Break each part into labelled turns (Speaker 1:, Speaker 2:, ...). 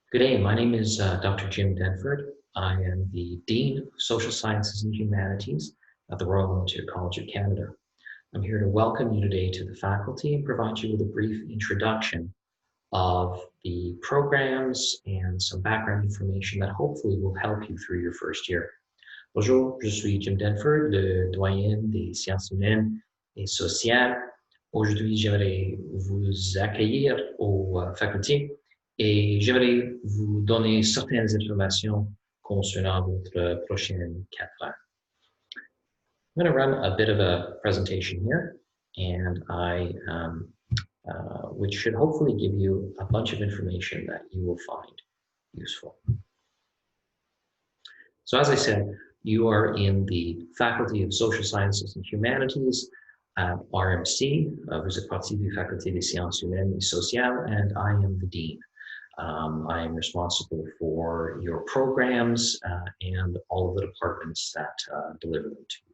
Speaker 1: Good day, my name is Dr. Jim Denford. I am the Dean of Social Sciences and Humanities at the Royal Military College of Canada. I'm here to welcome you today to the faculty and provide you with a brief introduction of the programs and some background information that hopefully will help you through your first year. Bonjour, je suis Jim Denford, le doyen des sciences humaines et sociales. Aujourd'hui, j'aimerais vous accueillir au faculté et j'aimerais vous donner certaines informations concernant votre prochaine 4 ans. I'm going to run a bit of a presentation here, and which should hopefully give you a bunch of information that you will find useful. So as I said, you are in the Faculty of Social Sciences and Humanities at RMC. Vous êtes partie du Faculté des Sciences Humaines et Sociales, and I am the Dean. I am responsible for your programs and all of the departments that deliver them to you.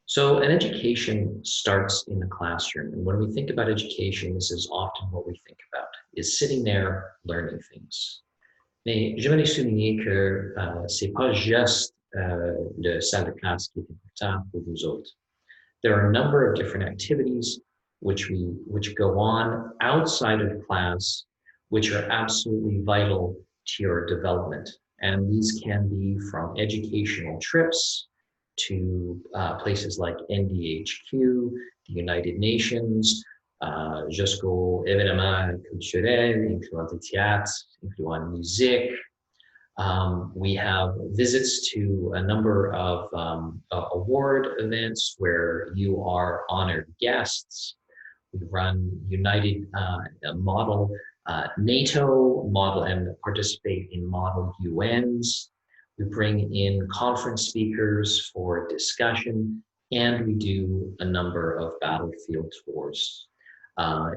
Speaker 1: So an education starts in the classroom. And when we think about education, this is often what we think about, is sitting there learning things. Mais j'aimerais souligner que c'est pas juste le salle de classe qui est important pour vous autres. There are a number of different activities which go on outside of class, which are absolutely vital to your development. And these can be from educational trips to places like NDHQ, the United Nations, jusqu'aux événements culturels, incluant le théâtre, incluant musique. We have visits to a number of award events where you are honored guests. We run United Model NATO, model and participate in Model UNs. We bring in conference speakers for discussion, and we do a number of battlefield tours,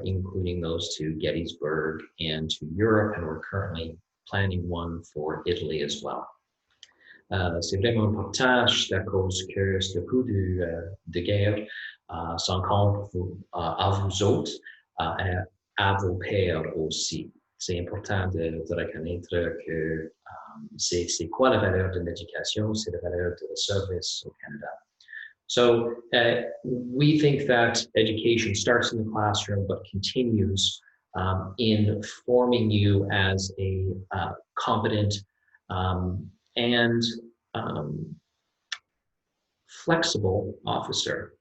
Speaker 1: including those to Gettysburg and to Europe, and we're currently planning one for Italy as well. C'est vraiment important à cause que ce coup de guerre s'encontre à vous autres, à vos pairs aussi. C'est important de reconnaître que c'est quoi la valeur de l'éducation, c'est la valeur de service au Canada. So we think that education starts in the classroom but continues in forming you as a competent and flexible officer.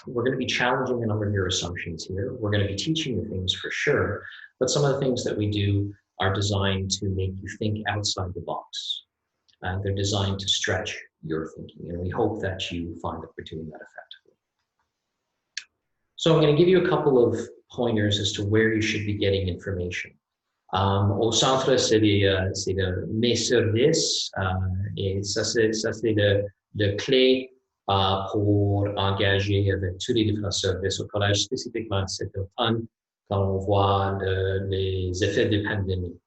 Speaker 1: We're going to be challenging a number of your assumptions here. We're going to be teaching you things for sure, but some of the things that we do are designed to make you think outside the box. They're designed to stretch your thinking, and we hope that you find that we're doing that effectively. So I'm going to give you a couple of pointers as to where you should be getting information. Au centre, c'est de mes services, et ça c'est le clé pour engager avec tous les différents services au collège, spécifiquement cet automne, quand on voit les effets de pandémie.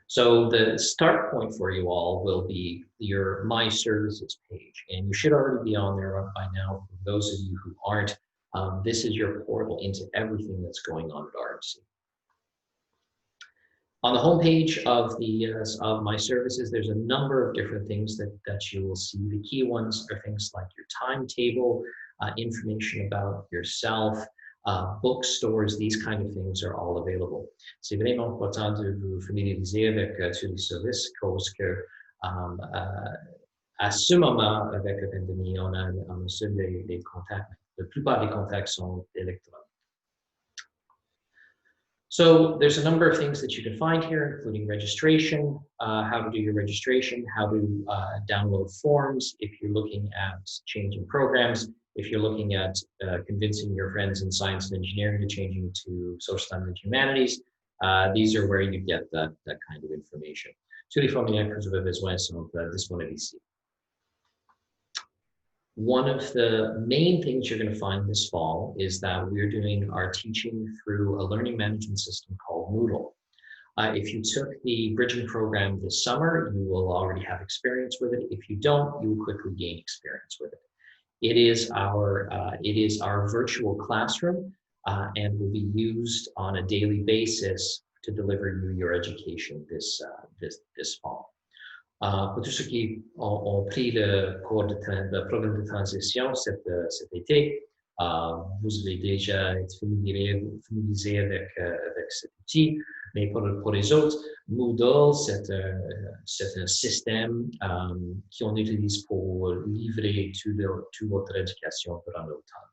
Speaker 1: So the start point for you all will be your My Services page, and you should already be on there by now. For those of you who aren't, this is your portal into everything that's going on at RMC. On the homepage of My Services, there's a number of different things that you will see. The key ones are things like your timetable, information about yourself, bookstores, these kind of things are all available. C'est vraiment important de vous familiariser avec tous les services parce que à ce moment, avec la pandémie, on a seul des contacts. La plupart des contacts sont électroniques. So there's a number of things that you can find here, including registration, how to do your registration, how to download forms if you're looking at changing programs, if you're looking at convincing your friends in science and engineering to changing to social science and humanities. These are where you get that kind of information. Tous les formulaires que vous avez besoin sont disponibles ici. One of the main things you're going to find this fall is that we're doing our teaching through a learning management system called Moodle. If you took the bridging program this summer, you will already have experience with it. If you don't, you will quickly gain experience with it. It is our virtual classroom and will be used on a daily basis to deliver you your education this fall. Pour tous ceux qui ont pris le programme de transition cet été, vous avez déjà été familiarisé avec cet outil, mais pour les autres, Moodle, c'est un système qu'on utilise pour livrer toute votre éducation durant l'automne.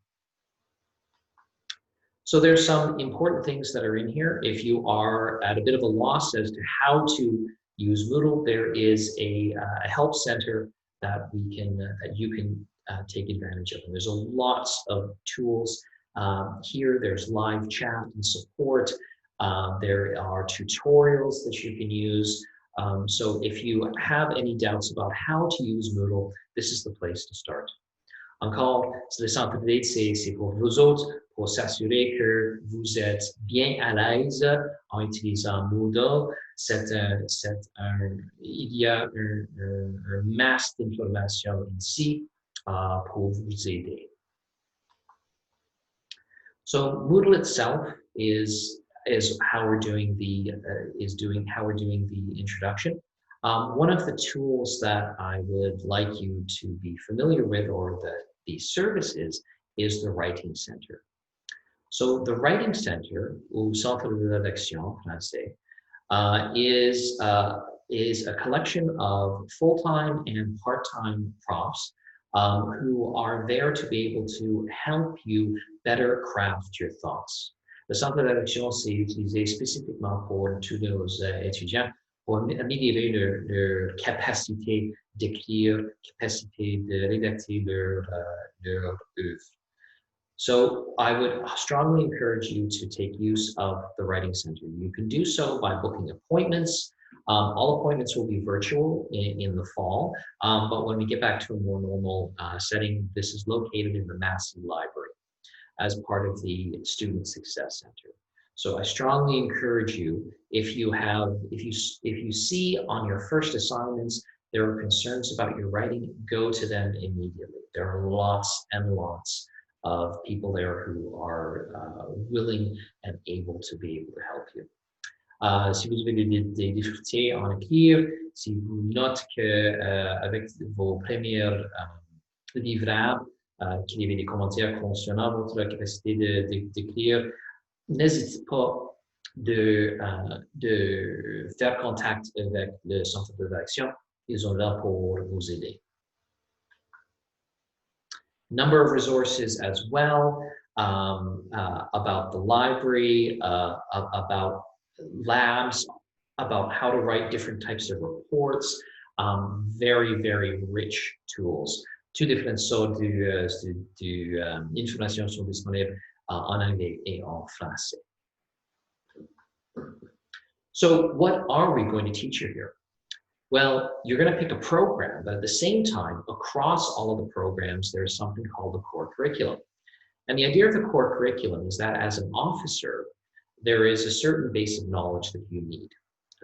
Speaker 1: So there's some important things that are in here. If you are at a bit of a loss as to how to use Moodle, there is a help center that you can take advantage of. And there's lots of tools here. There's live chat and support. There are tutorials that you can use. So if you have any doubts about how to use Moodle, this is the place to start. Encore, le centre d'aide, c'est pour vous autres, pour s'assurer que vous êtes bien à l'aise en utilisant Moodle. Il y a un masse d'informations ici pour vous aider. So Moodle itself is how we're doing the introduction. One of the tools that I would like you to be familiar with, or the services, is the Writing Center. So the Writing Center, ou Centre de rédaction en français, is a collection of full-time and part-time profs who are there to be able to help you better craft your thoughts. Le centre de rédaction, c'est utilisé spécifiquement pour tous nos étudiants pour améliorer leur capacité d'écrire, capacité de rédacter leur œuvre. So I would strongly encourage you to take use of the Writing Center. You can do so by booking appointments. All appointments will be virtual in the fall, but when we get back to a more normal setting, this is located in the Massey Library as part of the Student Success Center. So I strongly encourage you, if you see on your first assignments there are concerns about your writing, go to them immediately. There are lots and lots of people there who are willing and able to be able to help you. Si vous avez des difficultés en écrire, si vous notez qu'avec vos premiers livrables, qu'il y avait des commentaires concernant votre capacité d'écrire, n'hésitez pas de faire contact avec le centre de rédaction. Ils sont là pour vous aider. Number of resources as well about the library, about labs, about how to write different types of reports, very, very rich tools. Toutes différentes sortes d'informations sont disponibles en anglais et en français. So what are we going to teach you here? Well, you're going to pick a program, but at the same time, across all of the programs, there's something called the core curriculum. And the idea of the core curriculum is that as an officer, there is a certain base of knowledge that you need.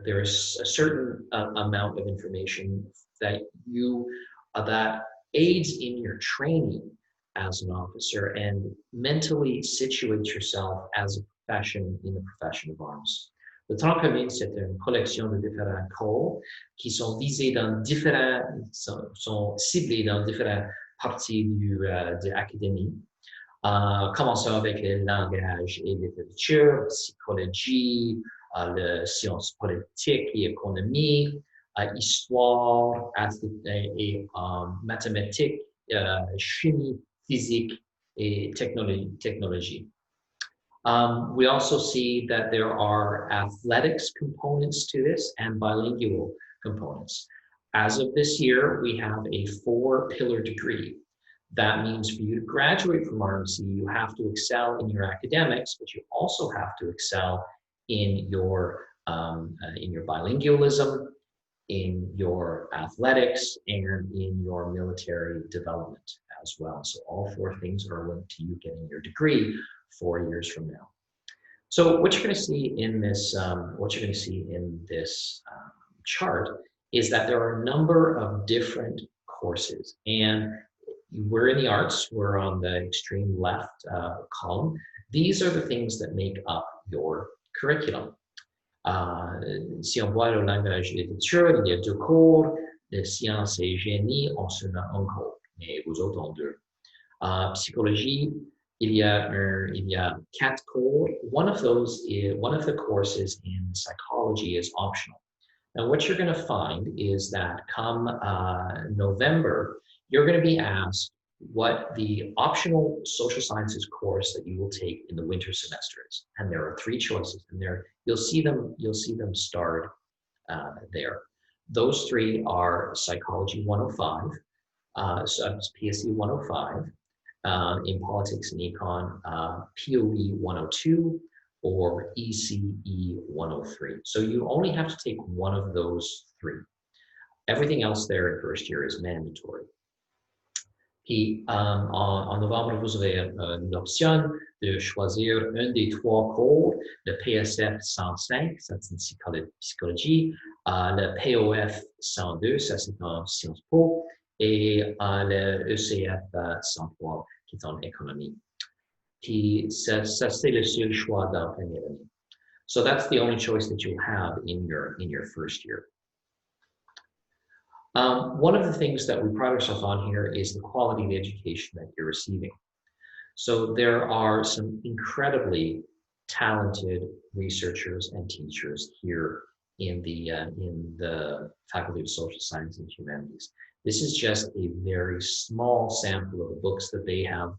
Speaker 1: There is a certain amount of information that that aids in your training as an officer and mentally situates yourself as a profession in the profession of arms. Le temps commun, c'est une collection de différents cours qui sont visés sont ciblés dans différentes parties de l'académie. Commençons avec le langage et littérature, psychologie, les sciences politiques et économie, histoire et mathématiques, chimie, physique et technologie. We also see that there are athletics components to this and bilingual components. As of this year, we have a 4-pillar degree. That means for you to graduate from RMC, you have to excel in your academics, but you also have to excel in your bilingualism, in your athletics, and in your military development as well. So all 4 things are linked to you getting your degree 4 years from now. So what you're going to see in this, chart is that there are a number of different courses, and we're in the arts, we're on the extreme left column. These are the things that make up your curriculum. Si on voit le langage et littérature, il y a deux cours, de sciences et génie, on se met un cours, mais vous autres en deux. Psychologie, il y a quatre cours. One of the courses in psychology is optional. And what you're going to find is that come November, you're going to be asked what the optional social sciences course that you will take in the winter semester is. And there are three choices, and you'll see them starred there. Those three are Psychology 105, so PSE 105, in Politics and Econ, POE 102, or ECE 103. So you only have to take one of those three. Everything else there in first year is mandatory. Puis en novembre, vous avez l'option de choisir un des trois cours, le PSF 105, ça c'est une psychologie, le POF 102, ça c'est en Sciences Po, et le ECF 103, qui est en économie. Puis ça c'est le seul choix dans la première année. So that's the only choice that you'll have in your first year. One of the things that we pride ourselves on here is the quality of the education that you're receiving. So there are some incredibly talented researchers and teachers here in the Faculty of Social Science and Humanities. This is just a very small sample of the books that they have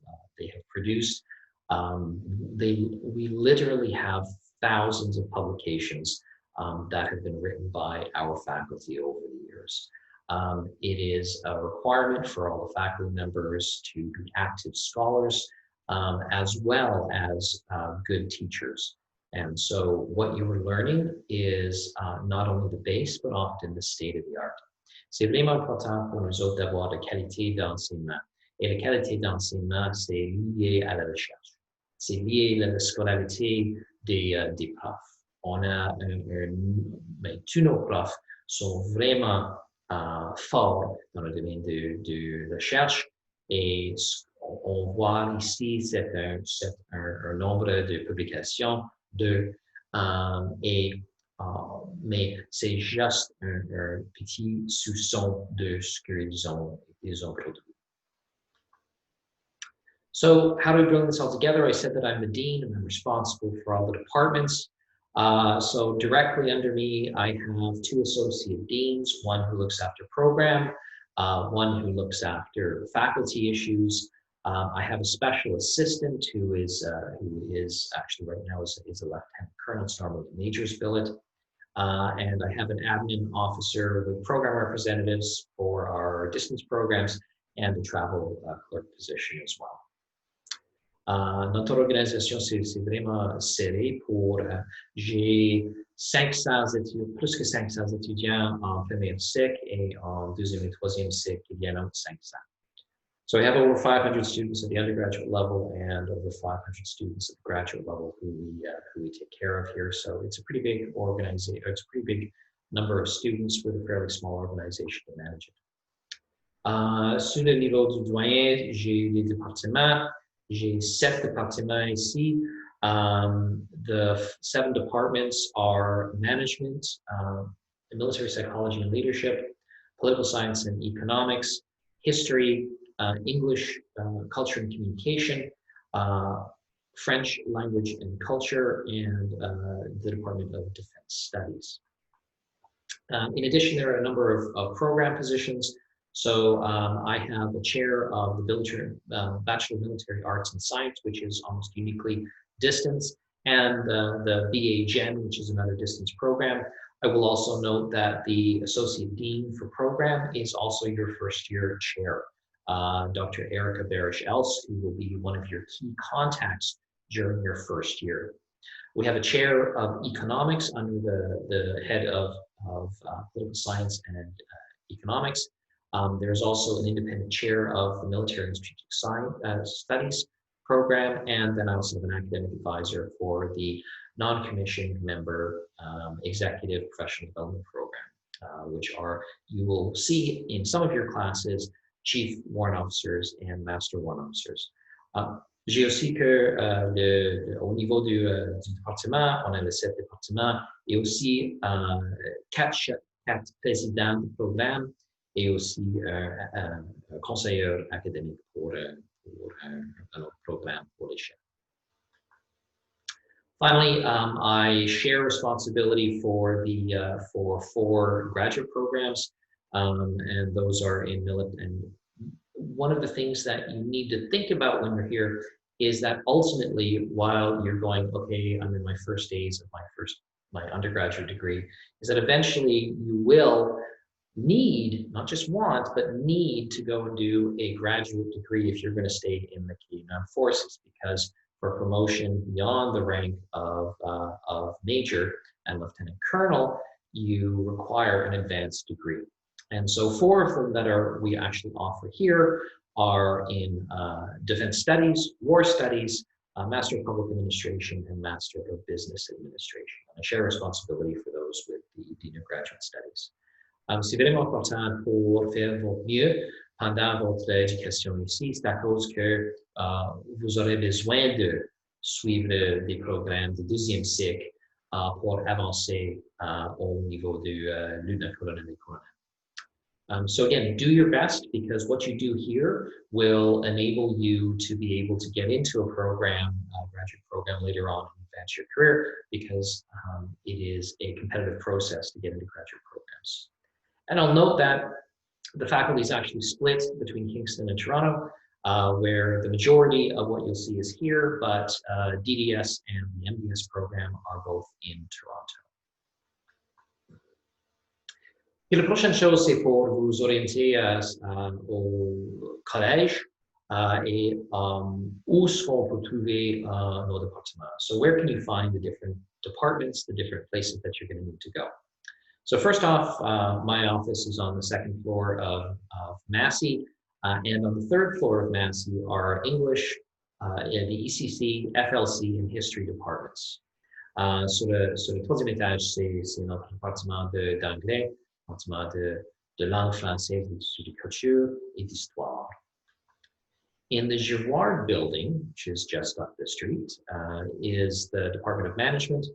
Speaker 1: produced. We literally have thousands of publications that have been written by our faculty over the years. It is a requirement for all the faculty members to be active scholars, as well as good teachers. And so what you are learning is not only the base, but often the state of the art. C'est vraiment important pour nous autres d'avoir de qualité d'enseignement. Et la qualité d'enseignement, c'est lié à la recherche. C'est lié à la scolarité des profs. Mais tous nos profs sont vraiment forts dans le domaine de recherche, et on voit ici un nombre de publications mais c'est juste un petit soupçon de ce qu'ils ont produit. So how do we bring this all together? I said that I'm the dean and I'm responsible for all the departments. So directly under me, I have two associate deans, one who looks after program, one who looks after faculty issues. I have a special assistant who is actually right now is a lieutenant colonel, it's normally a major's billet. And I have an admin officer with program representatives for our distance programs and the travel clerk position as well. Notre organisation, c'est vraiment serré pour, j'ai plus que 500 étudiants en première cycle et en deuxième et troisième cycle, il y en a 500. So we have over 500 students at the undergraduate level and over 500 students at the graduate level who we take care of here. So it's a pretty big organization, it's a pretty big number of students with a fairly small organization to manage it. Sur le niveau du doyen, j'ai les départements. J'ai 7 départements ici. The 7 departments are management, military psychology and leadership, political science and economics, history, English, culture and communication, French language and culture, and the Department of Defense Studies. In addition, there are a number of program positions. So I have a chair of the Bachelor of Military Arts and Science, which is almost uniquely distance, and the BA Gen, which is another distance program. I will also note that the Associate Dean for Program is also your first year chair, Dr. Erica Barish-Else, who will be one of your key contacts during your first year. We have a chair of economics under the head of political science and economics. There's also an independent chair of the Military and Strategic Studies program, and then I also have an academic advisor for the non-commissioned member executive professional development program, which you will see in some of your classes chief warrant officers and master warrant officers. J'ai aussi que au niveau du département, on a les 7 départements et aussi 4 présidents de programme et aussi un conseiller académique pour un autre programme pour les chefs. Finally, I share responsibility for the for 4 graduate programs, and those are in military. And one of the things that you need to think about when you're here is that ultimately, while you're going, okay, I'm in my first days of my undergraduate degree, is that eventually you will need, not just want, but need to go and do a graduate degree if you're going to stay in the Canadian Armed Forces, because for promotion beyond the rank of major and lieutenant colonel, you require an advanced degree. And so 4 of them that we actually offer here are in Defense Studies, War Studies, Master of Public Administration, and Master of Business Administration. I share responsibility for those with the Dean of Graduate Studies. C'est vraiment important pour faire votre mieux pendant votre éducation ici. C'est à cause que vous aurez besoin de suivre des programmes de 2e cycle pour avancer au niveau du lieutenant-colonel et colonel. So again, do your best, because what you do here will enable you to be able to get into a program, graduate program later on and advance your career, because it is a competitive process to get into graduate programs. And I'll note that the faculty is actually split between Kingston and Toronto, where the majority of what you'll see is here, but DDS and the MDS program are both in Toronto. Et la prochaine chose, c'est pour vous orienter au collège et où est-ce qu'on peut trouver nos départements. So where can you find the different departments, the different places that you're going to need to go? So first off, my office is on the 2nd floor of Massey, and on the 3rd floor of Massey are English, the ECC, FLC, and History departments. Sur le 3e étage, c'est notre département d'anglais, département de langue française, de culture et d'histoire. In the Girard building, which is just up the street, is the Department of Management,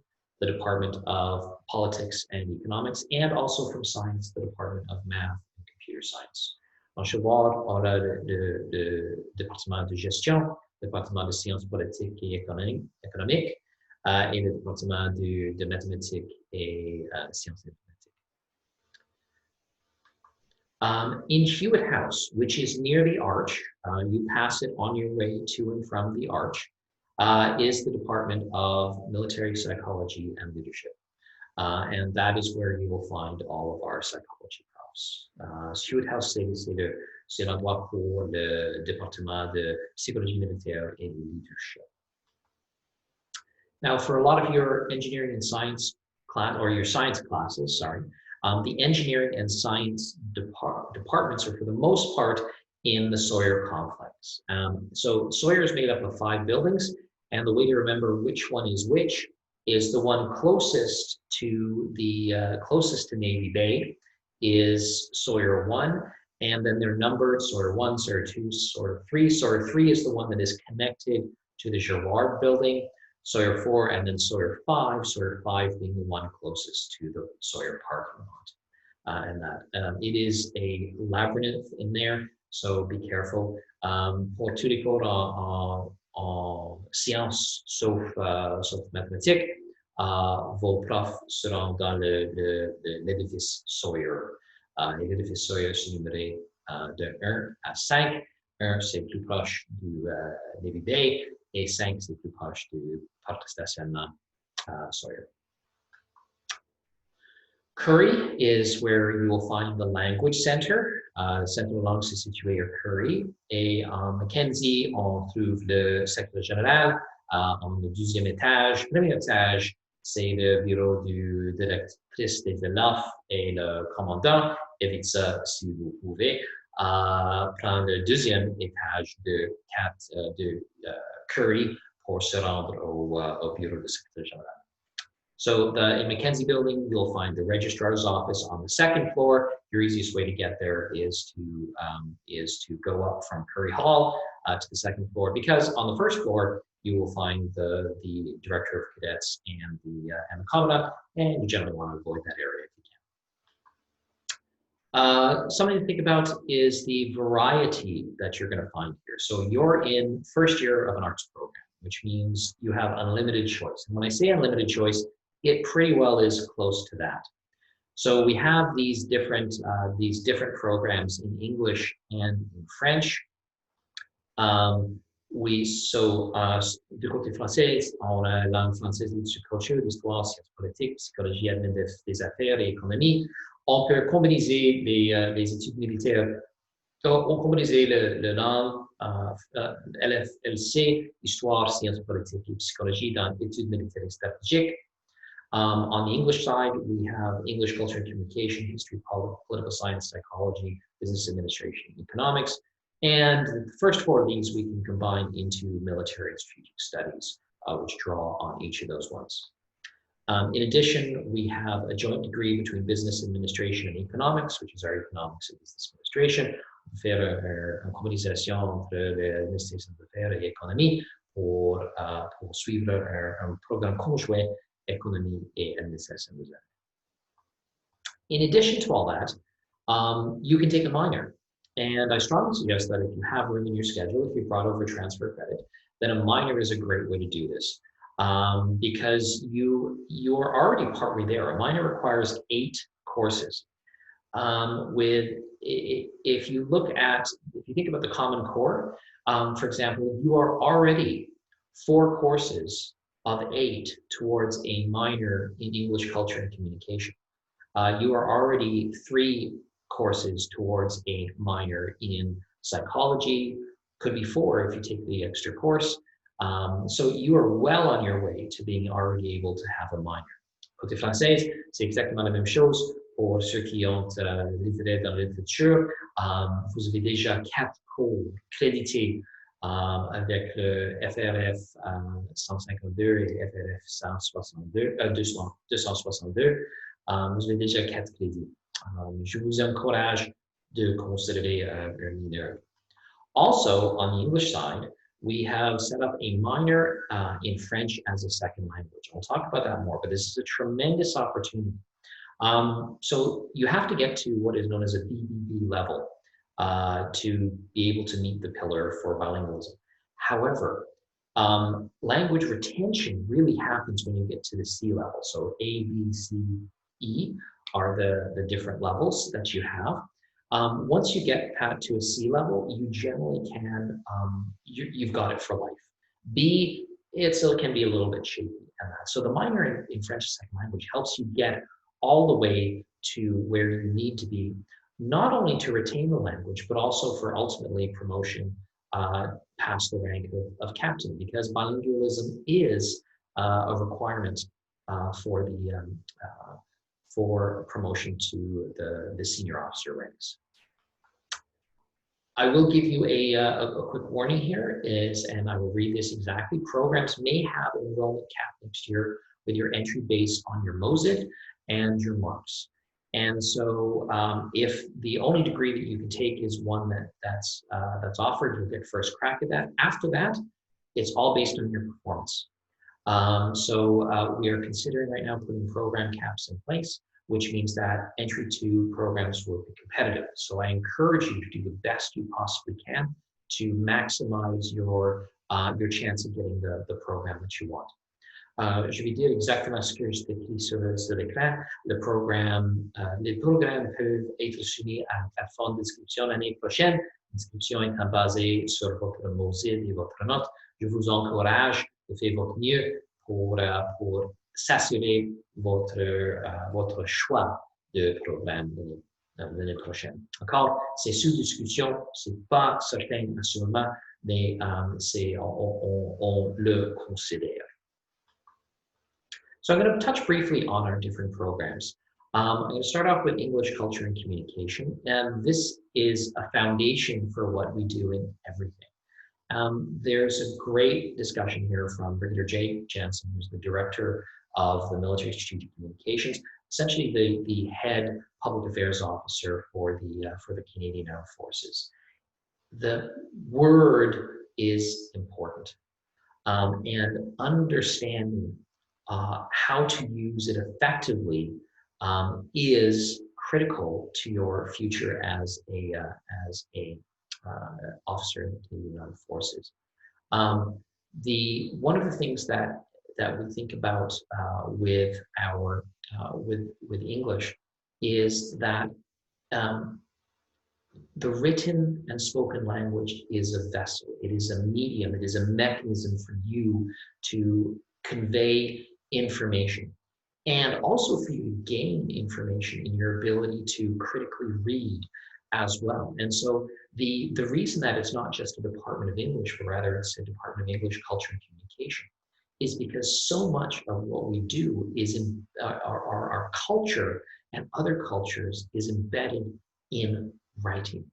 Speaker 1: the Department of Politics and Economics, and also from Science, the Department of Math and Computer Science. En Girard, on a le département de gestion, le département de sciences politiques et économiques, et le département de mathématiques et sciences informatiques. In Hewitt House, which is near the Arch, you pass it on your way to and from the Arch, is the Department of Military Psychology and Leadership. And that is where you will find all of our psychology profs. Hewitt House, c'est l'endroit pour le département de psychologie militaire et de leadership. Now, for a lot of your engineering and science class, or your science classes, sorry, the engineering and science departments are for the most part in the Sawyer complex. So Sawyer is made up of 5 buildings, and the way to remember which one is which is the one closest to Navy Bay is Sawyer 1, and then they're numbered Sawyer 1, Sawyer 2, Sawyer 3. Sawyer 3 is the one that is connected to the Girard building, Sawyer 4, and then Sawyer 5, Sawyer 5 being the one closest to the Sawyer parking lot. It is a labyrinth in there, so be careful. Pour tous les cours en sciences, sauf mathématiques, vos profs seront dans l'édifice Sawyer. L'édifice Sawyer est numéré de 1 à 5. 1, c'est plus proche du Navy Bay, et 5, c'est plus proche du parc de stationnement Sawyer. Curry is where you will find the language center. Le centre de langue se situé à Curry. Et en Mackenzie, on trouve le secrétaire général. En le 2e étage, 1er étage, c'est le bureau du directrice des ELAF et le commandant. Évite ça si vous pouvez. Prendre le 2e étage de Curry pour se rendre au bureau du secrétaire général. So in Mackenzie Building, you'll find the registrar's office on the second floor. Your easiest way to get there is to go up from Curry Hall to the second floor, because on the first floor you will find the director of cadets and the commandant, and you generally want to avoid that area if you can. Something to think about is the variety that you're going to find here. So you're in first year of an arts program, which means you have unlimited choice. And when I say unlimited choice, it pretty well is close to that. So we have these different programs in English and in French. Du côté français, on a langue française, culture, l'histoire, sciences politiques, psychologie, admin des affaires et économie. On peut combiner les études militaires. On combine le langue LFLC, histoire, sciences politiques et psychologie dans études militaires et stratégiques. On the English side, we have English, culture and communication, history, political science, psychology, business administration, economics. And the first four of these we can combine into military and strategic studies, which draw on each of those ones. In addition, we have a joint degree between business administration and economics, which is our economics and business administration. On peut faire une communisation entre l'administration d'affaires et l'économie pour suivre un programme conjoint économie et administration des affaires. In addition to all that, you can take a minor. And I strongly suggest that if you have room in your schedule, if you brought over transfer credit, then a minor is a great way to do this. Because you're already partly there. A minor requires 8 courses. If you think about the Common Core, for example, you are already 4 courses of 8 towards a minor in English, culture, and communication. You are already 3 courses towards a minor in psychology, could be 4 if you take the extra course. So you are well on your way to being already able to have a minor. Côté français, c'est exactement la même chose pour ceux qui ont livré dans la littérature. Vous avez déjà 4 cours crédités avec le FRF 152 et FRF 262. Vous avez déjà 4 crédits. Je vous encourage de considérer un mineur. Also, on the English side, we have set up a minor in French as a second language. I'll talk about that more, but this is a tremendous opportunity. So you have to get to what is known as a BBB level to be able to meet the pillar for bilingualism. However, language retention really happens when you get to the C level. So A, B, C, E are the different levels that you have. Once you get to a C level, you generally can, you've got it for life. B, it still can be a little bit shaky. So the minor in French as a second language helps you get all the way to where you need to be, not only to retain the language, but also for ultimately promotion past the rank of captain, because bilingualism is a requirement for promotion to the senior officer ranks. I will give you a quick warning here, and I will read this exactly. Programs may have an enrollment cap next year with your entry based on your MOSID and your marks. And so if the only degree that you can take is one that's offered, you'll get first crack at that. After that, it's all based on your performance. So we are considering right now putting program caps in place, which means that entry to programs will be competitive. So I encourage you to do the best you possibly can to maximize your chance of getting the program that you want. Je vais dire exactement ce que je écrit sur l'écran. Les programmes peuvent être soumis à une plateforme d'inscription l'année prochaine. L'inscription étant basée sur votre MOSID et votre note. Je vous encourage de faire votre mieux pour s'assurer votre choix de programme l'année prochaine. Encore, c'est sous discussion, c'est pas certain absolument, mais on le considère. So I'm going to touch briefly on our different programs. I'm going to start off with English, culture, and communication. And this is a foundation for what we do in everything. There's a great discussion here from Brigadier Jay Jensen, who's the director of the Military Strategic Communications, essentially the head public affairs officer for the Canadian Armed Forces. The word is important, and understanding how to use it effectively is critical to your future as a officer in the Canadian Armed Forces. One of the things that we think about with our with English is that the written and spoken language is a vessel. It is a medium. It is a mechanism for you to convey information, and also for you to gain information in your ability to critically read as well. And so the reason that it's not just a Department of English, but rather it's a Department of English, Culture and Communication, is because so much of what we do is in our culture and other cultures is embedded in writing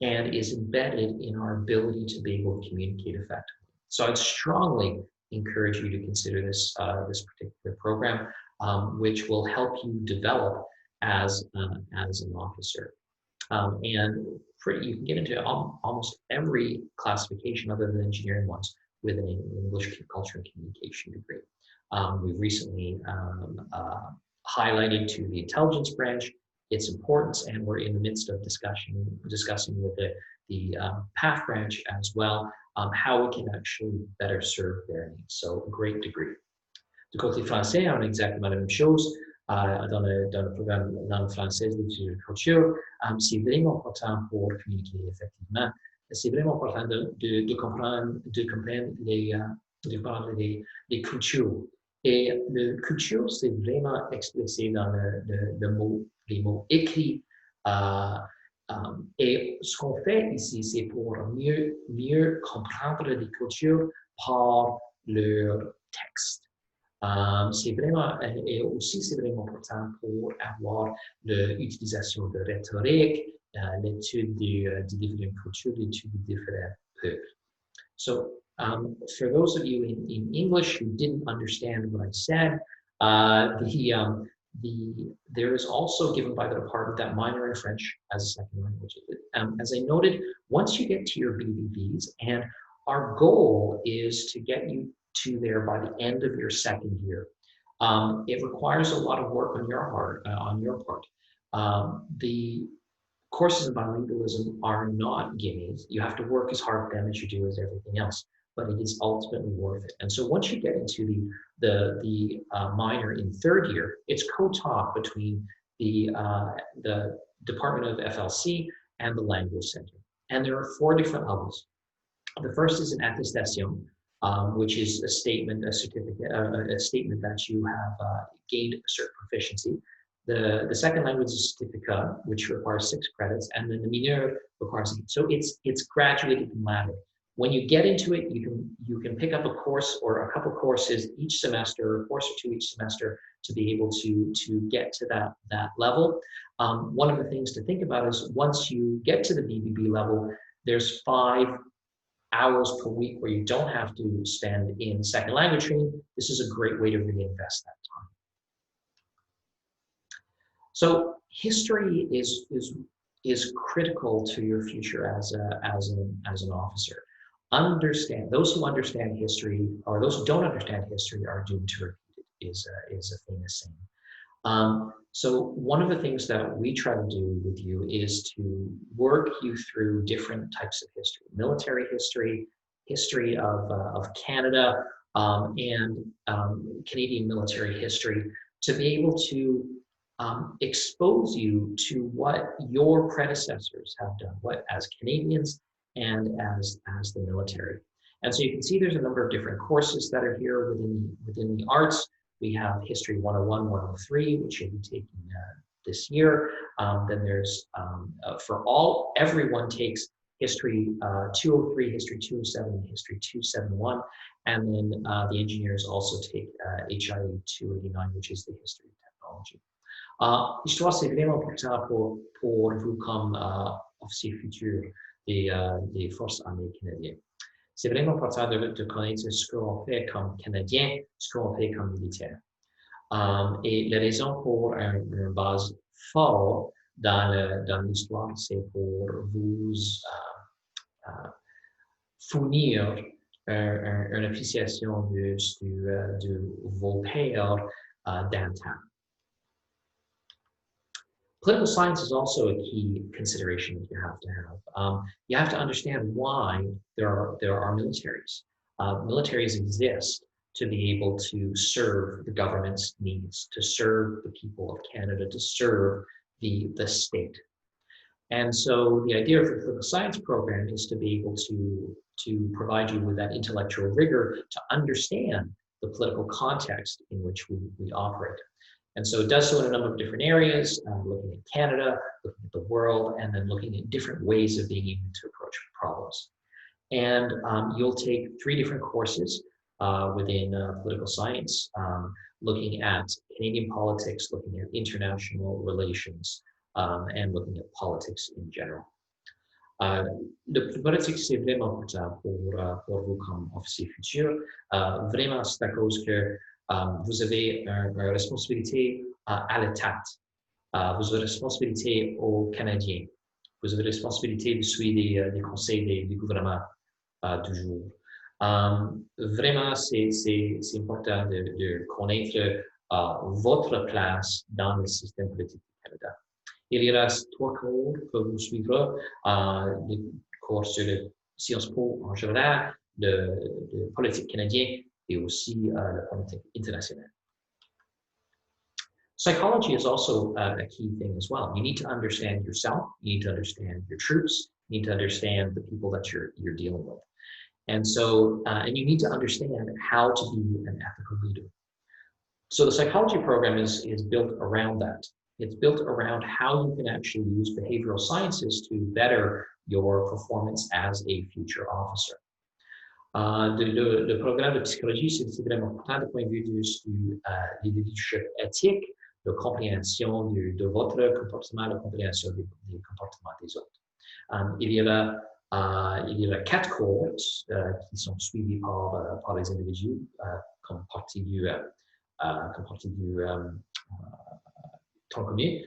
Speaker 1: and is embedded in our ability to be able to communicate effectively. So I'd strongly encourage you to consider this particular program, which will help you develop as an officer. And you can get into almost every classification other than engineering ones with an English culture and communication degree. We've recently highlighted to the intelligence branch its importance, and we're in the midst of discussing with the PAF branch as well how we can actually better serve their needs. So, a great degree. Du côté français, on a exactement la même chose. Dans le programme langue française de culture, c'est vraiment important pour communiquer effectivement. C'est vraiment important de comprendre les cultures. Et le culture, c'est vraiment explicité dans les mots écrits. Et ce qu'on fait ici, c'est pour mieux comprendre les cultures par leur texte. C'est vraiment, et aussi c'est vraiment important pour avoir l'utilisation de rhétorique, l'étude des différentes cultures, l'étude des différents peuples. So for those of you in English who didn't understand what I said, there is also given by the department that minor in French as a second language. As I noted, once you get to your BBBs, and our goal is to get you to there by the end of your second year. It requires a lot of work on your part. The courses in bilingualism are not gimmies. You have to work as hard at them as you do as everything else, but it is ultimately worth it. And so once you get into the minor in third year, it's co-taught between the Department of FLC and the Language Center. And there are 4 different levels. The first is an attestation, which is a statement, a certificate, a statement that you have gained a certain proficiency. The second language is a certificate, which requires 6 credits, and then the mineur requires 8. So it's graduated and laddered. When you get into it, you can pick up a course or a couple courses each semester, a course or 2 each semester, to be able to get to that level. One of the things to think about is once you get to the BBB level, there's 5 hours per week where you don't have to spend in second language training. This is a great way to reinvest that time. So history is critical to your future as an officer. Those who understand history, or those who don't understand history, are doomed to repeat it, is a famous saying. So one of the things that we try to do with you is to work you through different types of history: military history, history of Canada, and Canadian military history, to be able to expose you to what your predecessors have done, what as Canadians and as the military. And so you can see there's a number of different courses that are here within the arts. We have History 101, 103, which you'll be taking this year. Then there's, everyone takes History 203, History 207, and History 271. And then the engineers also take HIE 289, which is the history of technology. L'histoire, c'est vraiment important pour vous comme officier futur des forces armées canadiennes. C'est vraiment important de connaître ce qu'on fait comme Canadien, ce qu'on fait comme militaire. Et la raison pour une base fort dans l'histoire, c'est pour vous fournir une appréciation de vos pairs d'antan. Political science is also a key consideration that you have to have. You have to understand why there are militaries. Militaries exist to be able to serve the government's needs, to serve the people of Canada, to serve the state. And so the idea of the political science program is to be able to provide you with that intellectual rigor to understand the political context in which we operate. And so it does so in a number of different areas, looking at Canada, looking at the world, and then looking at different ways of being able to approach problems. And you'll take 3 different courses within political science, looking at Canadian politics, looking at international relations, and looking at politics in general. Le politique, c'est vraiment important pour vous comme officier futur. Vraiment, c'est à cause que vous avez une responsabilité à l'État, vous avez responsabilité aux Canadiens, vous avez responsabilité de suivre les conseils du gouvernement toujours. Vraiment, c'est important de connaître votre place dans le système politique du Canada. Il y aura 3 cours que vous suivrez, les cours sur les sciences po en général, de politique canadienne et aussi la politique internationale. Psychology is also a key thing as well. You need to understand yourself, you need to understand your troops, you need to understand the people that you're dealing with. And so, and you need to understand how to be an ethical leader. So the psychology program is built around that. It's built around how you can actually use behavioral sciences to better your performance as a future officer. Le programme de psychologie, c'est vraiment important du point de vue du leadership éthique, de compréhension de votre comportement, de compréhension des comportements des autres. Il y a 4 cours qui sont suivis par les individus comme partie du tronc commun,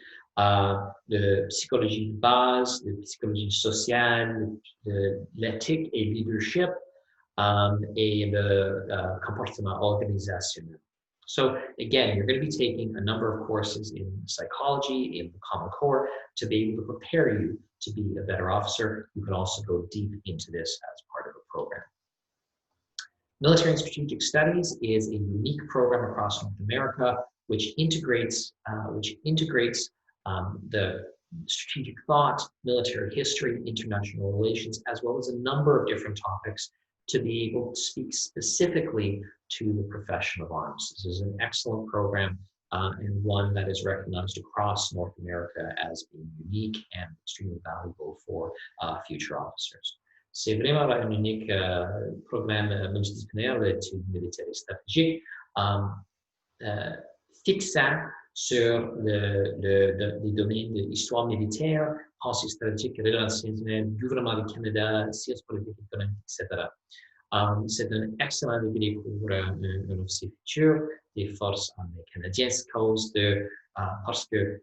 Speaker 1: de psychologie de base, de psychologie sociale, de l'éthique et leadership, et le comportement organisationnel. So again, you're going to be taking a number of courses in psychology, in the Common Core, to be able to prepare you to be a better officer. You can also go deep into this as part of a program. Military and Strategic Studies is a unique program across North America which integrates the strategic thought, military history, international relations, as well as a number of different topics to be able to speak specifically to the profession of arms. This is an excellent program and one that is recognized across North America as being unique and extremely valuable for future officers. C'est vraiment un unique programme multidisciplinaire d'études militaires et stratégiques fixant sur les domaines de l'histoire militaire, pensée stratégique, relations internationales, gouvernement du Canada, sciences politiques, économiques, etc. C'est un excellent degré pour un officier futur des forces armées canadiennes parce que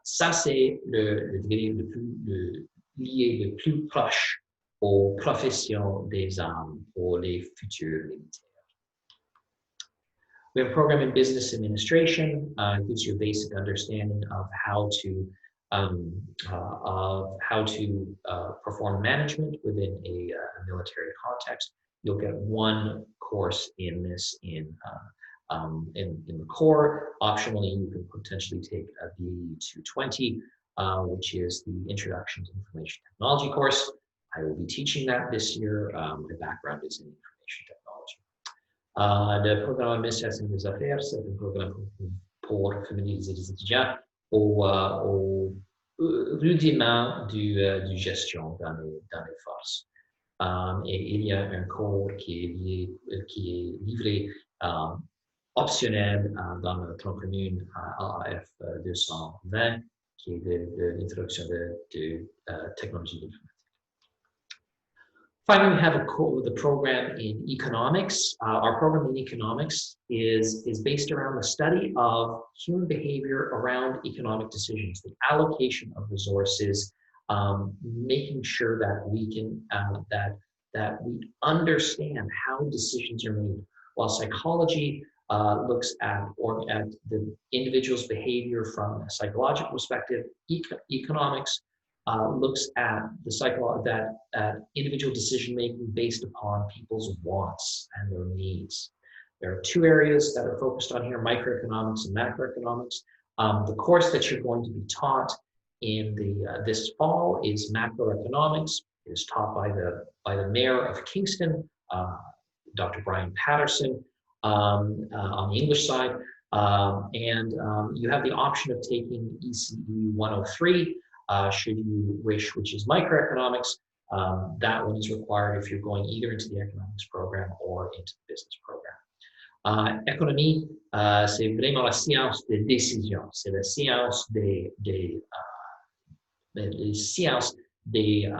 Speaker 1: ça c'est le degré le plus lié, le plus proche aux professions des armes pour les futurs militaires. We have a program in business administration. Gives you a basic understanding of how to perform management within a military context. You'll get 1 course in this in the core. Optionally, you can potentially take a BE 220, which is the Introduction to Information Technology course. I will be teaching that this year. My background is in information technology. Le programme Administration des Affaires, c'est un programme pour familiariser les étudiants au rudiment du gestion dans les forces. Et il y a un cours qui est livré optionnel dans le tronc commun AF 220, qui est de l'introduction de technologie informatique. Finally, we have the program in economics. Our program in economics is based around the study of human behavior around economic decisions, the allocation of resources, making sure that we can that we understand how decisions are made. While psychology looks at the individual's behavior from a psychological perspective, economics looks at individual decision making based upon people's wants and their needs. There are two areas that are focused on here: microeconomics and macroeconomics. The course that you're going to be taught in this fall is macroeconomics. It is taught by the mayor of Kingston, Dr. Brian Patterson, on the English side, you have the option of taking ECE 103. Should you wish, which is microeconomics. That one is required if you're going either into the economics program or into the business program. Économie, c'est vraiment la science des décisions. C'est la science des sciences des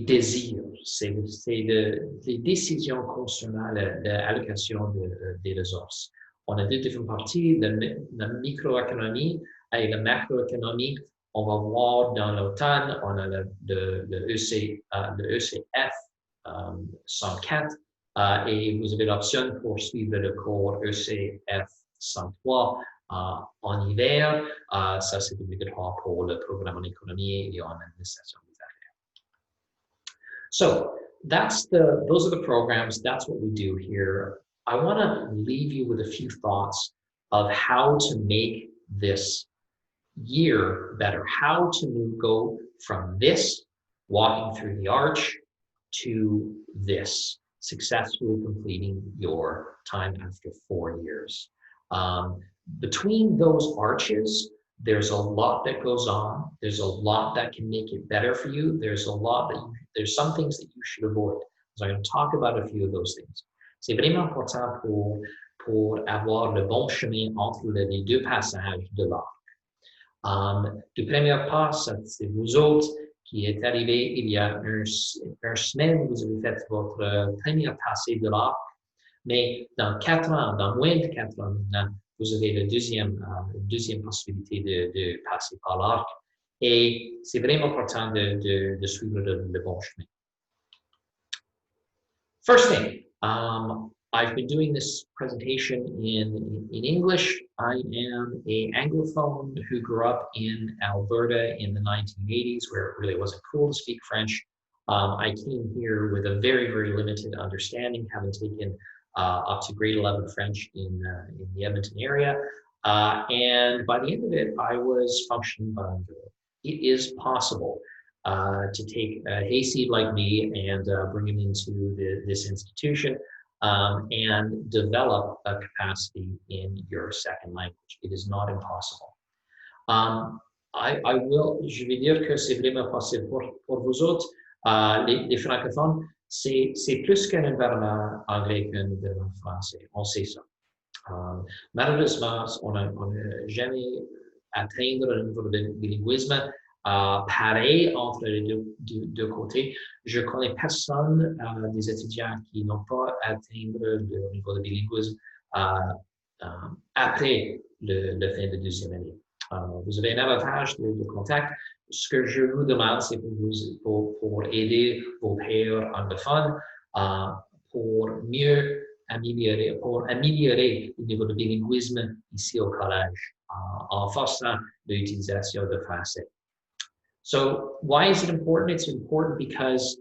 Speaker 1: désirs. C'est des décisions concernant l'allocation des ressources. On a deux différentes parties, la microéconomie et la macroéconomie. On va voir dans l'automne, on a le ECF 104 et vous avez l'option pour suivre le cours ECF 103 en hiver. Ça, c'est obligatoire pour le programme en économie et en administration des affaires. So those are the programs. That's what we do here. I want to leave you with a few thoughts of how to make this year better, how to go from this, walking through the arch, to this, successfully completing your time after 4 years. Between those arches, there's a lot that goes on. There's a lot that can make it better for you. There's some things that you should avoid. So I'm going to talk about a few of those things. C'est vraiment important pour avoir le bon chemin entre les deux passages de l'arc. Le premier pas, c'est vous autres qui êtes arrivés il y a une semaine, vous avez fait votre premier passé de l'arc, mais dans 4 ans, dans moins de 4 ans maintenant, vous avez la deuxième possibilité de passer par l'arc, et c'est vraiment important de suivre le bon chemin. First thing, I've been doing this presentation in English. I am an Anglophone who grew up in Alberta in the 1980s, where it really wasn't cool to speak French. I came here with a very, very limited understanding, having taken up to grade 11 French in the Edmonton area. And by the end of it, I was functioning bilingual. It is possible to take a hayseed like me and bring him into this institution and develop a capacity in your second language. It is not impossible. Je vais dire que c'est vraiment possible pour vous autres, les francophones. C'est plus qu'un environnement anglais qu'un environnement français. On sait ça. Malheureusement, on n'a jamais atteint le niveau de bilinguisme pareil entre les deux côtés. Je connais personne des étudiants qui n'ont pas atteint le niveau de bilinguisme après la fin de deuxième année. Vous avez un avantage de contact. Ce que je vous demande, c'est pour aider vos pairs anglophones pour mieux améliorer le niveau de bilinguisme ici au collège en forçant l'utilisation de français. So why is it important? It's important because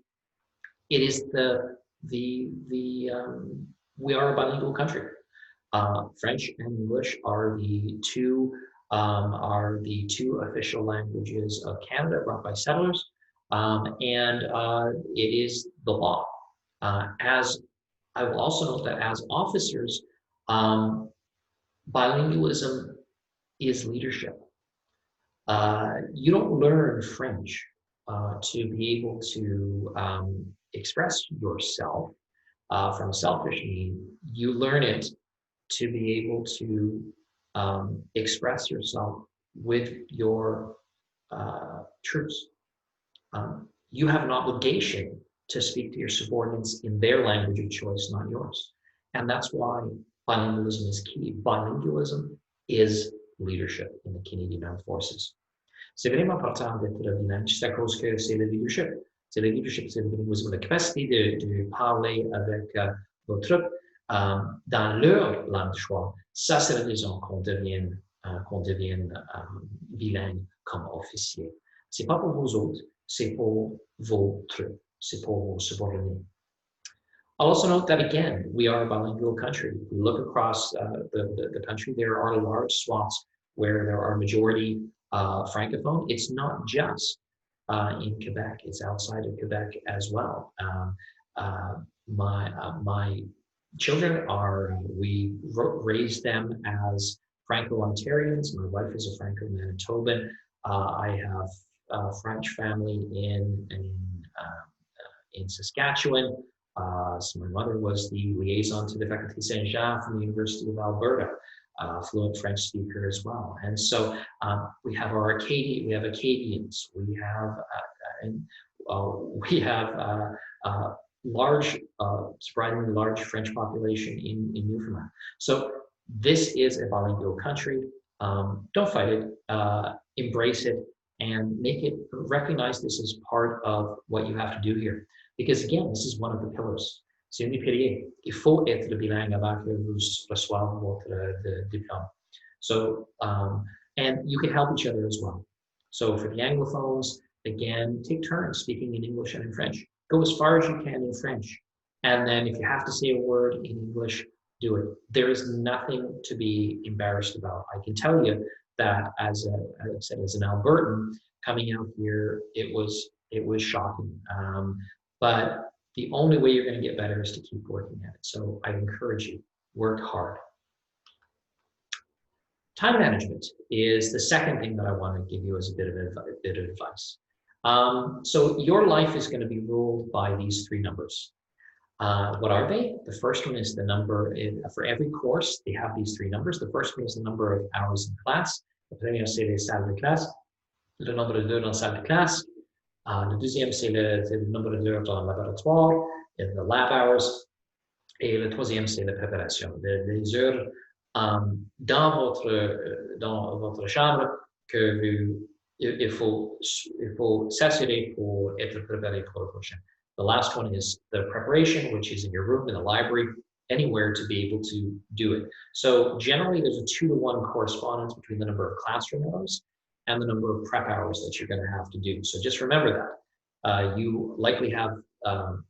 Speaker 1: it is we are a bilingual country. French and English are the two official languages of Canada brought by settlers, and it is the law. As I will also note that as officers, bilingualism is leadership. You don't learn French to be able to express yourself from a selfish need. You learn it to be able to express yourself with your troops. You have an obligation to speak to your subordinates in their language of choice, not yours. And that's why bilingualism is key. Bilingualism is leadership in the Canadian Armed Forces. C'est vraiment important d'être bilingue, juste à cause que c'est le leadership. C'est le leadership, c'est le bilinguisme, la capacité de parler avec vos troupes dans leur langue de choix. Ça, c'est la raison qu'on devienne bilingue comme officier. C'est pas pour vous autres, c'est pour vos troupes, c'est pour vos subordonnés. I'll also note that, again, we are a bilingual country. If we look across the country, there are large swaths where there are majority Francophone. It's not just in Quebec, it's outside of Quebec as well. My children we raised them as Franco-Ontarians. My wife is a Franco-Manitoban. I have a French family in Saskatchewan. So my mother was the liaison to the Faculté Saint-Jean from the University of Alberta, fluent French speaker as well. And so we have Acadians, we have surprisingly large French population in Newfoundland. So this is a bilingual country. Don't fight it, embrace it, and recognize this as part of what you have to do here. Because again, this is one of the pillars. C'est une des piliers. Il faut être bilingue avant que vous reçoiviez votre diplôme. So, and you can help each other as well. So for the Anglophones, again, take turns speaking in English and in French. Go as far as you can in French. And then if you have to say a word in English, do it. There is nothing to be embarrassed about. I can tell you that as an Albertan coming out here, it was shocking. But the only way you're going to get better is to keep working at it. So I encourage you, work hard. Time management is the second thing that I want to give you as a bit of advice. So your life is going to be ruled by these three numbers. What are they? The first one is the number for every course. They have these three numbers. The first one is the number of hours in class. Le premier, c'est les salles de classe. Le nombre d'heures dans la salle de classe. Le deuxième, c'est le nombre d'heures dans le laboratoire, the lab hours. Et le troisième, c'est la préparation. Les heures dans votre chambre que il faut s'assurer pour être préparé pour le prochain. The last one is the preparation, which is in your room, in the library, anywhere to be able to do it. So generally, there's a 2-to-1 correspondence between the number of classroom hours and the number of prep hours that you're going to have to do. So just remember that. You likely have 5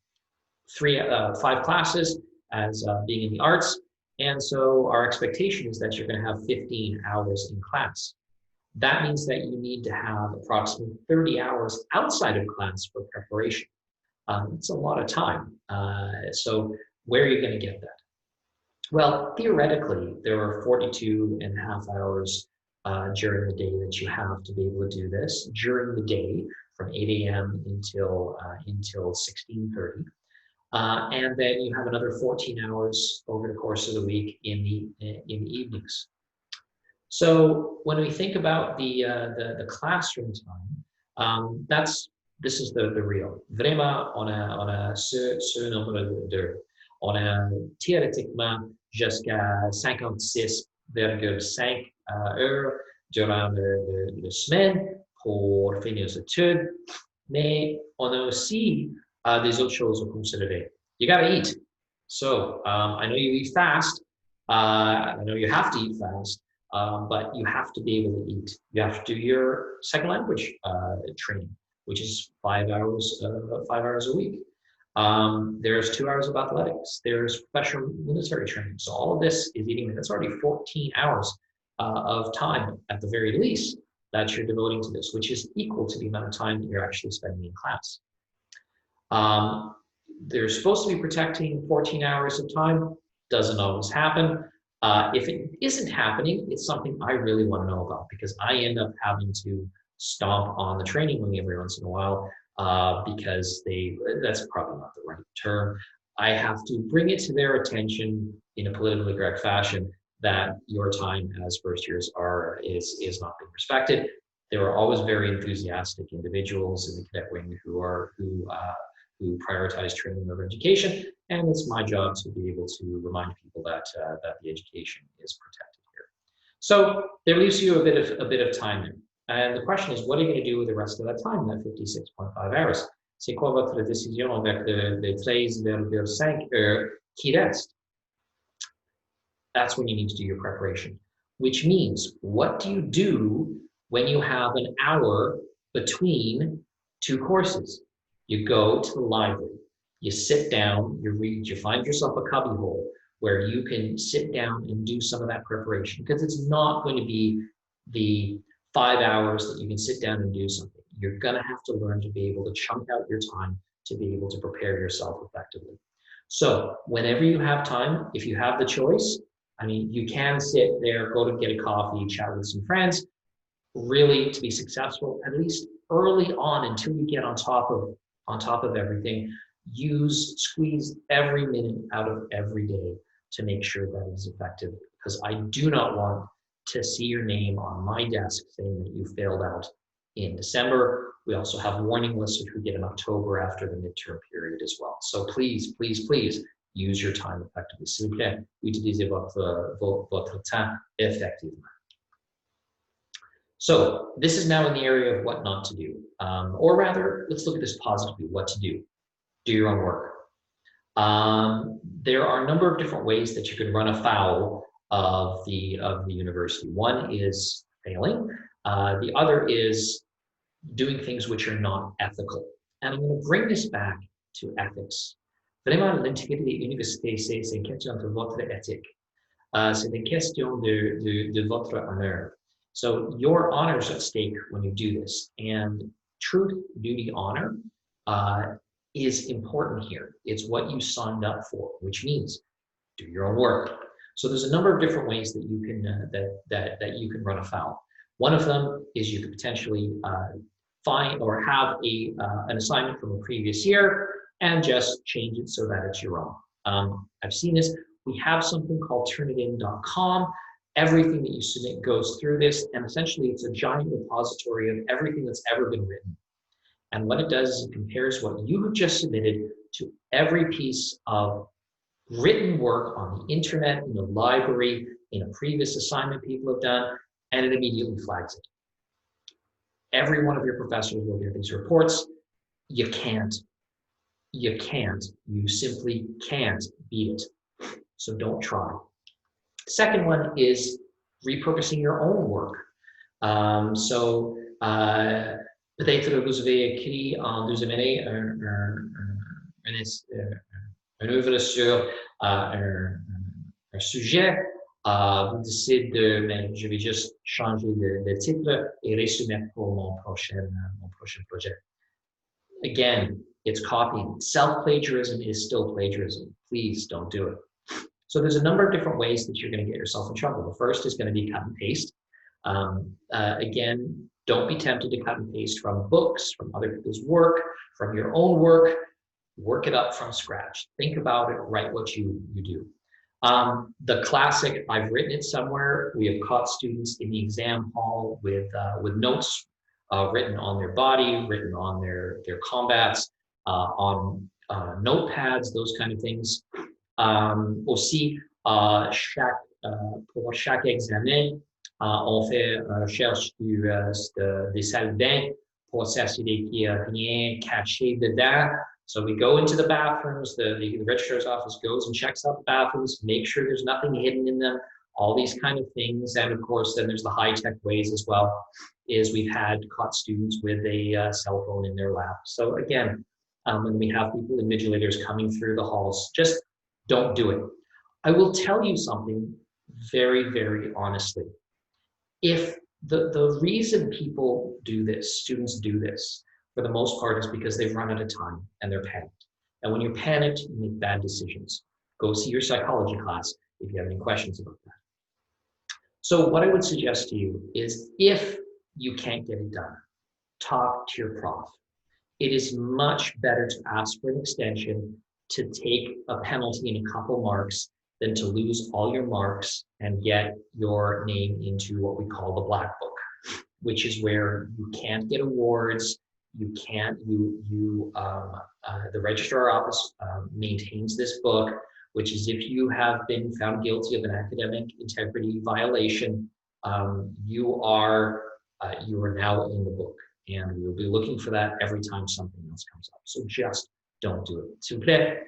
Speaker 1: classes as being in the arts, and so our expectation is that you're going to have 15 hours in class. That means that you need to have approximately 30 hours outside of class for preparation. It's a lot of time. So where are you going to get that? Well, theoretically, there are 42 and a half hours during the day that you have to be able to do this during the day from 8 a.m. until 16:30. And then you have another 14 hours over the course of the week in the evenings. So when we think about the classroom time, this is the real. Vraiment, on a ce nombre d'heures. On a théoriquement jusqu'à 56,5 heures durant la semaine pour finir les études, mais on a aussi des autres choses à considérer. You gotta eat. So I know you eat fast. I know you have to eat fast, but you have to be able to eat. You have to do your second language training, which is 5 hours a week. There's 2 hours of athletics. There's professional military training. So all of this is eating. That's already 14 hours of time at the very least that you're devoting to this, which is equal to the amount of time that you're actually spending in class. They're supposed to be protecting 14 hours of time. Doesn't always happen. If it isn't happening, it's something I really want to know about because I end up having to stomp on the training wing every once in a while because that's probably not the right term. I have to bring it to their attention in a politically correct fashion that your time as first years is not being respected. There are always very enthusiastic individuals in the cadet wing who prioritize training over education, and it's my job to be able to remind people that the education is protected here. So there leaves you a bit of time there. And the question is, what are you going to do with the rest of that time, that 56.5 hours? C'est quoi votre décision avec les 13,5 heures qui restent? That's when you need to do your preparation, which means, what do you do when you have an hour between two courses? You go to the library, you sit down, you read, you find yourself a cubbyhole where you can sit down and do some of that preparation, because it's not going to be the 5 hours that you can sit down and do something. You're going to have to learn to be able to chunk out your time to be able to prepare yourself effectively. So whenever you have time, if you have the choice, I mean, you can sit there, go to get a coffee, chat with some friends. Really, to be successful, at least early on, until you get on top of everything, squeeze every minute out of every day to make sure that it's effective. Because I do not want to see your name on my desk saying that you failed out in December. We also have warning lists, which we get in October after the midterm period as well. So please, please, please use your time effectively. S'il vous plaît, utilisez votre temps effectivement. So this is now in the area of what not to do. Or rather, let's look at this positively, what to do. Do your own work. There are a number of different ways that you can run afoul of the university. One is failing. The other is doing things which are not ethical. And I'm going to bring this back to ethics. Vraiment, l'intégrité des universités, c'est une question de votre éthique. C'est une question de votre honneur. So your honor is at stake when you do this. And truth, duty, honor is important here. It's what you signed up for, which means do your own work. So there's a number of different ways that you can that you can run afoul. One of them is you could potentially find or have an assignment from a previous year and just change it so that it's your own. I've seen this. We have something called turnitin.com. Everything that you submit goes through this, and essentially it's a giant repository of everything that's ever been written. And what it does is it compares what you have just submitted to every piece of written work on the internet, in the library, in a previous assignment people have done, and it immediately flags it. Every one of your professors will get these reports. You simply can't beat it. So don't try. Second one is repurposing your own work. Peut-être vous avez écrit en deuxième année une œuvre sur un sujet. Vous décidez mais je vais juste changer le titre et resoumettre pour mon prochain projet. Again, it's copying. Self-plagiarism is still plagiarism. Please don't do it. So there's a number of different ways that you're going to get yourself in trouble. The first is going to be cut and paste. Again, don't be tempted to cut and paste from books, from other people's work, from your own work. Work it up from scratch. Think about it, write what you do. The classic, I've written it somewhere. We have caught students in the exam hall with notes written on their body, written on their combats, on notepads, those kind of things. Aussi, pour chaque examen, on fait recherche des salles de bain pour s'assurer qu'il n'y a rien caché dedans. So we go into the bathrooms, the registrar's office goes and checks out the bathrooms, make sure there's nothing hidden in them, all these kind of things. And of course, then there's the high-tech ways as well, is we've had caught students with a cell phone in their lap. So again, when we have people, invigilators coming through the halls, just don't do it. I will tell you something very, very honestly. If the reason people do this, students do this, for the most part is because they've run out of time and they're panicked. And when you're panicked, you make bad decisions. Go see your psychology class if you have any questions about that. So what I would suggest to you is if you can't get it done, talk to your prof. It is much better to ask for an extension, to take a penalty and a couple marks, than to lose all your marks and get your name into what we call the black book. which is where you can't get awards. You can't, the registrar office maintains this book, which is if you have been found guilty of an academic integrity violation, you are now in the book, and we will be looking for that every time something else comes up. So just don't do it. S'il vous plaît,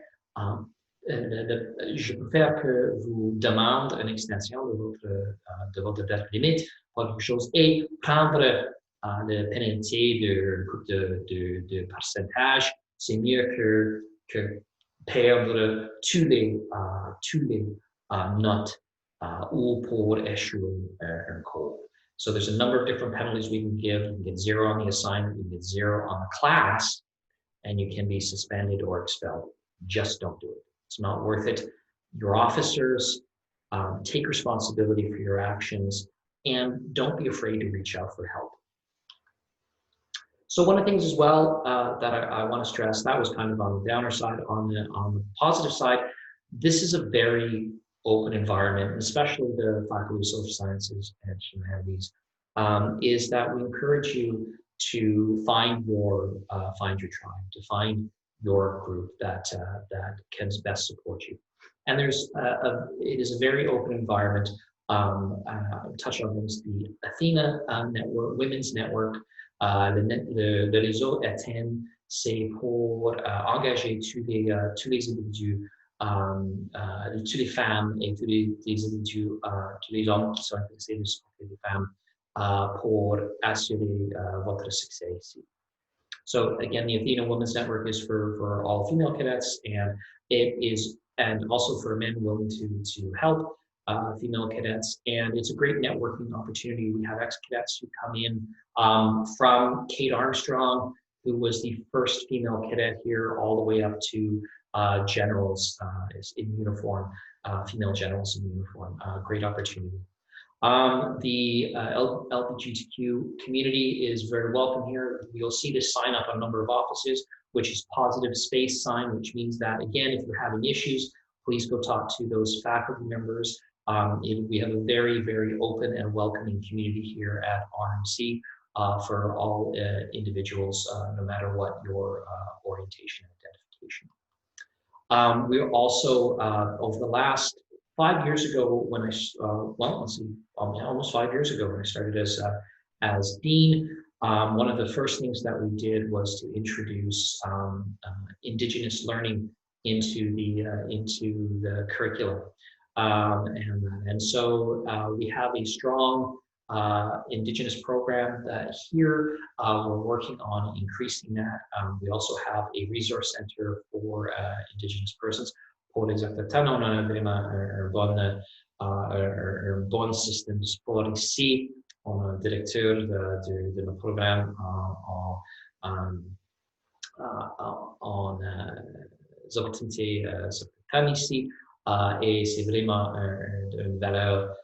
Speaker 1: je préfère que vous demande une extension de votre date limite pour quelque chose et prendre la pénalité de pourcentage. C'est mieux que perdre tous les notes ou pour échouer un cours. So there's a number of different penalties we can give. You can get 0 on the assignment, you can get 0 on the class, and you can be suspended or expelled. Just don't do it. It's not worth it. Your officers take responsibility for your actions, and don't be afraid to reach out for help. So one of the things as well that I want to stress, that was kind of on the downer side. On the positive side, this is a very open environment, especially the Faculty of Social Sciences and Humanities, is that we encourage you to find your tribe, to find your group that can best support you. And it is a very open environment. Touch on this, the Athena network, women's network, le réseau Athènes, c'est pour engager tous les individus, toutes les femmes et tous les individus, tous les hommes qui sont intéressés de supporter les femmes pour assurer votre succès ici. So again, the Athena Women's Network is for all female cadets, and it is, and also for men willing to help female cadets, and it's a great networking opportunity. We have ex-cadets who come in from Kate Armstrong, who was the first female cadet here, all the way up to generals in uniform, female generals in uniform. Great opportunity. The LGBTQ community is very welcome here. You'll see this sign up on a number of offices, which is positive space sign, which means that, again, if you're having issues, please go talk to those faculty members. We have a very, very open and welcoming community here at RMC for all individuals, no matter what your orientation and identification. We're also, over the last 5 years ago, when almost 5 years ago, when I started as dean, one of the first things that we did was to introduce Indigenous learning into the curriculum. And so we have a strong Indigenous program that here we're working on increasing that. We also have a resource center for Indigenous persons. Pour les autochtones, on a vraiment un bon système de support ici. On a un directeur de notre programme en opportunités autochtones ici. Et c'est vraiment une valeur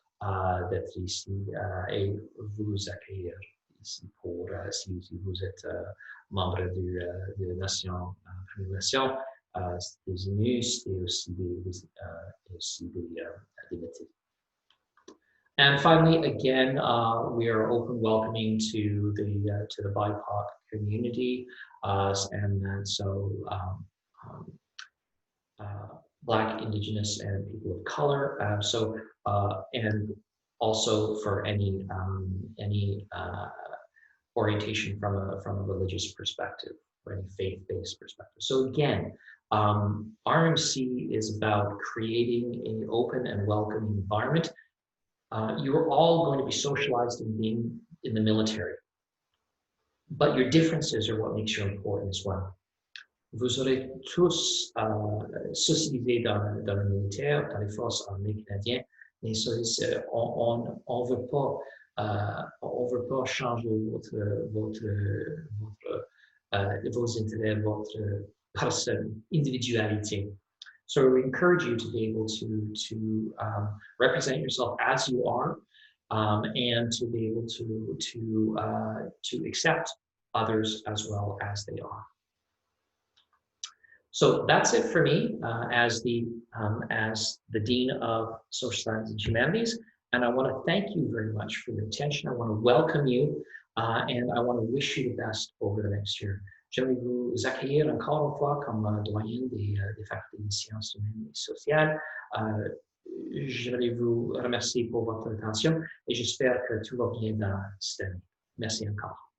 Speaker 1: d'être ici et vous accueillir ici pour si vous êtes membre de la nation, Première Nation, des Inuits et aussi des Métis. And finally, again, we are open, welcoming to the BIPOC community, and so Black, Indigenous, and people of color. And also for any orientation from a religious perspective or any faith-based perspective. So again, RMC is about creating an open and welcoming environment. You are all going to be socialized in being in the military, but your differences are what makes you important as well. Vous aurez tous socialisé dans le militaire, dans les forces armées canadiennes, mais on ne veut pas changer vos intérêts, votre personne, individualité. So we encourage you to be able to represent yourself as you are, and to be able to accept others as well as they are. So that's it for me as the Dean of Social Sciences and Humanities. And I want to thank you very much for your attention. I want to welcome you and I want to wish you the best over the next year. J'aimerais vous accueillir encore une fois comme doyen des facultés de sciences humaines et sociales. J'aimerais vous remercier pour votre attention et j'espère que tout va bien dans cette année. Merci encore.